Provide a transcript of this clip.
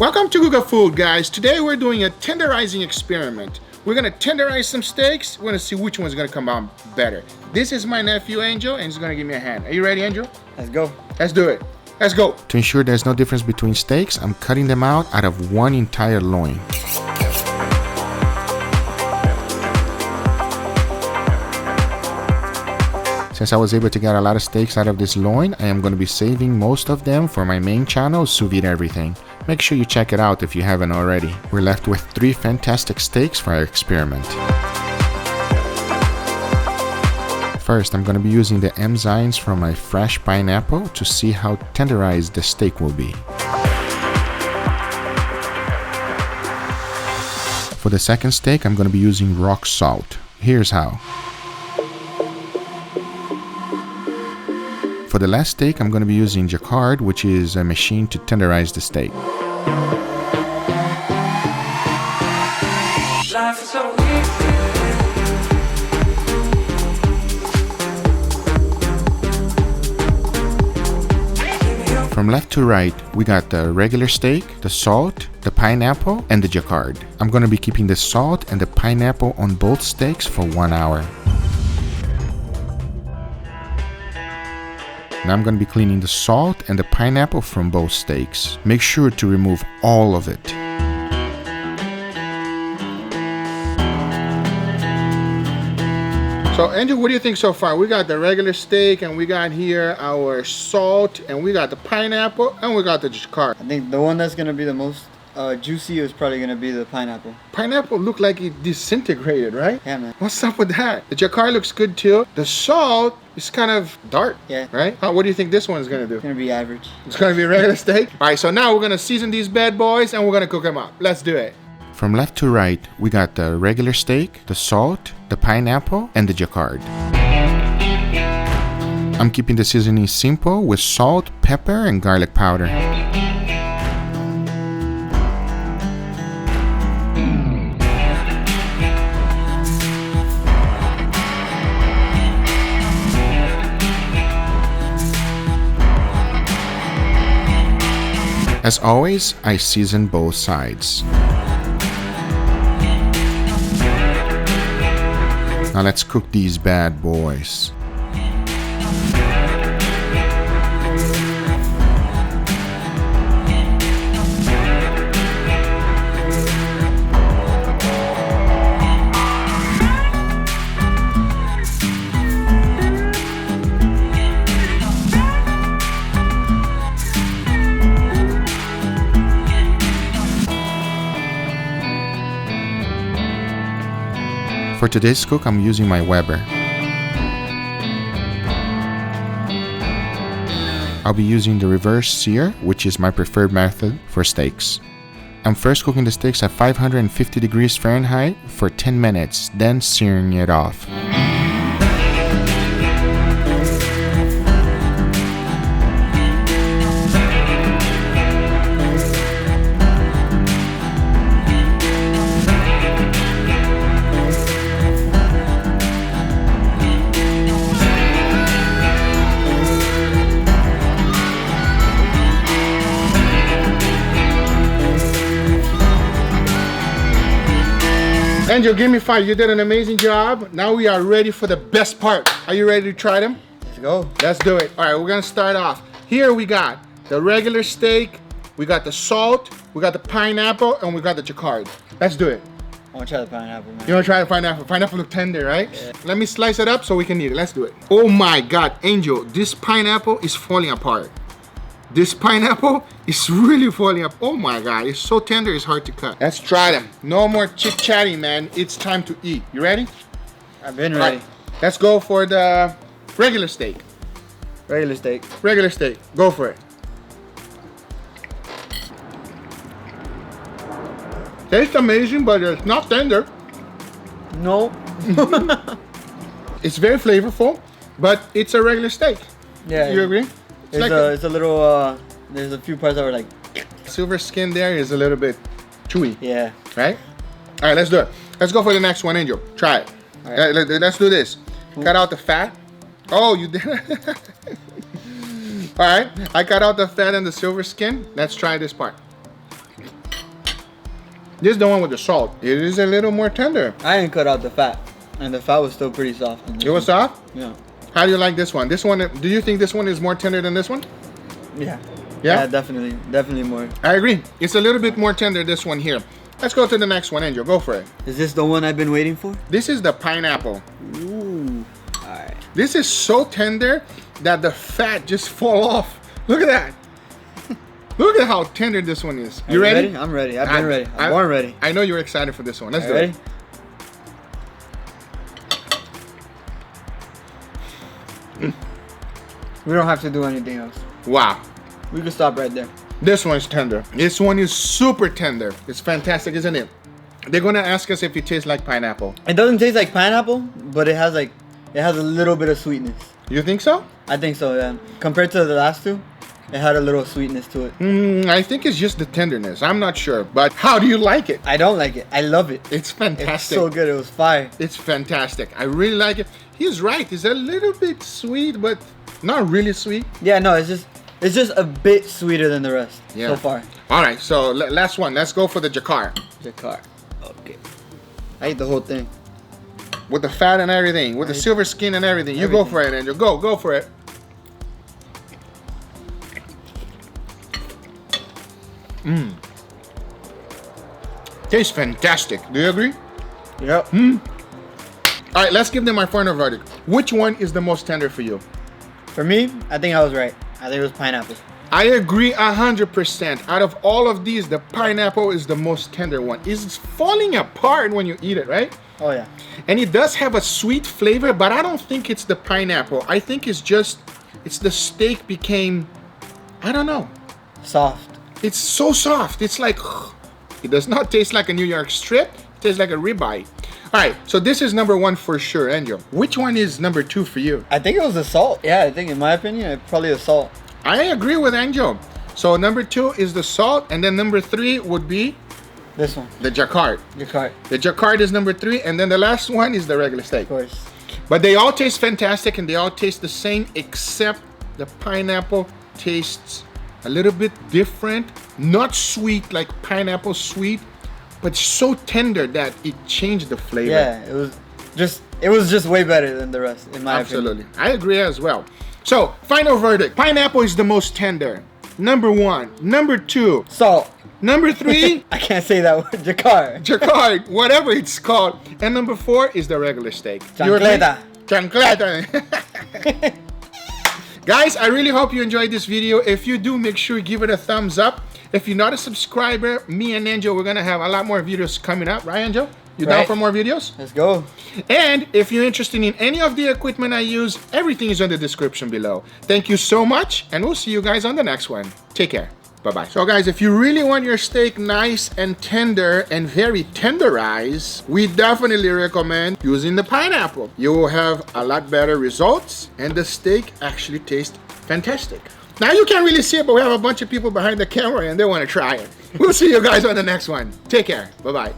Welcome to Google Food, guys. Today we're doing a tenderizing experiment. We're gonna tenderize some steaks. We're gonna see which one's gonna come out better. This is my nephew, Angel, and he's gonna give me a hand. Are you ready, Angel? Let's go. Let's do it. Let's go. To ensure there's no difference between steaks, I'm cutting them out of one entire loin. Since I was able to get a lot of steaks out of this loin, I am going to be saving most of them for my main channel, Sous Vide Everything. Make sure you check it out if you haven't already. We're left with 3 fantastic steaks for our experiment. First, I'm going to be using the enzymes from my fresh pineapple to see how tenderized the steak will be. For the second steak, I'm going to be using rock salt. Here's how. For the last steak, I'm going to be using Jaccard, which is a machine to tenderize the steak. From left to right, we got the regular steak, the salt, the pineapple, and the Jaccard. I'm going to be keeping the salt and the pineapple on both steaks for 1 hour. Now I'm going to be cleaning the salt and the pineapple from both steaks. Make sure to remove all of it. So, Angel, what do you think so far? We got the regular steak, and we got here our salt, and we got the pineapple, and we got the Jaccard. I think the one that's going to be the most juicy is probably going to be the pineapple. Pineapple looked like it disintegrated, right? Yeah, man. What's up with that? The Jaccard looks good too. The salt is kind of dark. Yeah. Right? What do you think this one is gonna do? It's going to be average. It's gonna be a regular steak? Alright, so now we're gonna season these bad boys and we're gonna cook them up. Let's do it. From left to right, we got the regular steak, the salt, the pineapple, and the Jaccard. I'm keeping the seasoning simple with salt, pepper, and garlic powder. As always, I season both sides. Now let's cook these bad boys. For today's cook, I'm using my Weber. I'll be using the reverse sear, which is my preferred method for steaks. I'm first cooking the steaks at 550 degrees Fahrenheit for 10 minutes, then searing it off. Angel, give me 5. You did an amazing job. Now we are ready for the best part. Are you ready to try them? Let's go. Let's do it. All right, we're gonna start off. Here we got the regular steak, we got the salt, we got the pineapple, and we got the Jaccard. Let's do it. I want to try the pineapple, man. You wanna try the pineapple? Pineapple look tender, right? Yeah. Let me slice it up so we can eat it. Let's do it. Oh my God, Angel, this pineapple is falling apart. This pineapple is really falling up. Oh my God, it's so tender, it's hard to cut. Let's try them. No more chit-chatting, man. It's time to eat. You ready? I've been ready. Right, let's go for the regular steak. Regular steak. Regular steak. Go for it. Tastes amazing, but it's not tender. No. It's very flavorful, but it's a regular steak. Yeah. You agree? It's a little, there's a few parts that were like... Silver skin there is a little bit chewy. Yeah. Right? All right, let's do it. Let's go for the next one, Angel. Try it. All right. Let's do this. Cut out the fat. Oh, you did. All right, I cut out the fat and the silver skin. Let's try this part. This is the one with the salt. It is a little more tender. I didn't cut out the fat, and the fat was still pretty soft. It was soft? Yeah. How do you like this one? This one, do you think this one is more tender than this one? Yeah. Yeah? Yeah, definitely more. I agree. It's a little bit more tender, this one here. Let's go to the next one, Angel. Go for it. Is this the one I've been waiting for? This is the pineapple. Ooh. Alright. This is so tender that the fat just fall off. Look at that. Look at how tender this one is. You ready? I'm ready. I've been ready. I'm born ready. I know you're excited for this one. Let's do Ready? it. We don't have to do anything else. Wow. We can stop right there. This one's tender. This one is super tender. It's fantastic, isn't it? They're gonna ask us if it tastes like pineapple. It doesn't taste like pineapple, but it has a little bit of sweetness. You think so? I think so, yeah. Compared to the last two, it had a little sweetness to it. I think it's just the tenderness. I'm not sure. But how do you like it? I don't like it. I love it. It's fantastic. It's so good. It was fire. It's fantastic. I really like it. He's right. It's a little bit sweet, but not really sweet. Yeah, no, it's just a bit sweeter than the rest so far. All right, so last one. Let's go for the Jaccard. Jaccard. Okay. I ate the whole thing. With the fat and everything, with the silver skin and everything. You go for it, Angel. Go for it. Tastes fantastic. Do you agree? Yep. All right, let's give them my final verdict. Which one is the most tender for you? For me, I think I was right. I think it was pineapple. I agree 100%. Out of all of these, the pineapple is the most tender one. It's falling apart when you eat it, right? Oh yeah. And it does have a sweet flavor, but I don't think it's the pineapple. I think it's the steak became, I don't know. Soft. It's so soft. It's like, it does not taste like a New York strip. It tastes like a ribeye. All right, so this is number one for sure, Angel. Which one is number two for you? I think it was the salt. Yeah, I think in my opinion, it's probably the salt. I agree with Angel. So number two is the salt, and then number three would be This one. the Jaccard. Jaccard. The Jaccard is number three, and then the last one is the regular steak. Of course. But they all taste fantastic, and they all taste the same, except the pineapple tastes a little bit different. Not sweet like pineapple sweet, but so tender that it changed the flavor. Yeah, it was just way better than the rest in my opinion. Absolutely. I agree as well. So, final verdict. Pineapple is the most tender. Number one. Number two. Salt. Number three. I can't say that word. Jaccard. Jaccard, whatever it's called. And number four is the regular steak. Chancleta. Chancleta. Guys, I really hope you enjoyed this video. If you do, make sure you give it a thumbs up. If you're not a subscriber, me and Angel, we're gonna have a lot more videos coming up, right, Angel? You down for more videos? Let's go. And if you're interested in any of the equipment I use, everything is in the description below. Thank you so much, and we'll see you guys on the next one. Take care. Bye-bye. So guys, if you really want your steak nice and tender and very tenderized, we definitely recommend using the pineapple. You will have a lot better results, and the steak actually tastes fantastic. Now you can't really see it, but we have a bunch of people behind the camera and they want to try it. We'll see you guys on the next one. Take care. Bye-bye.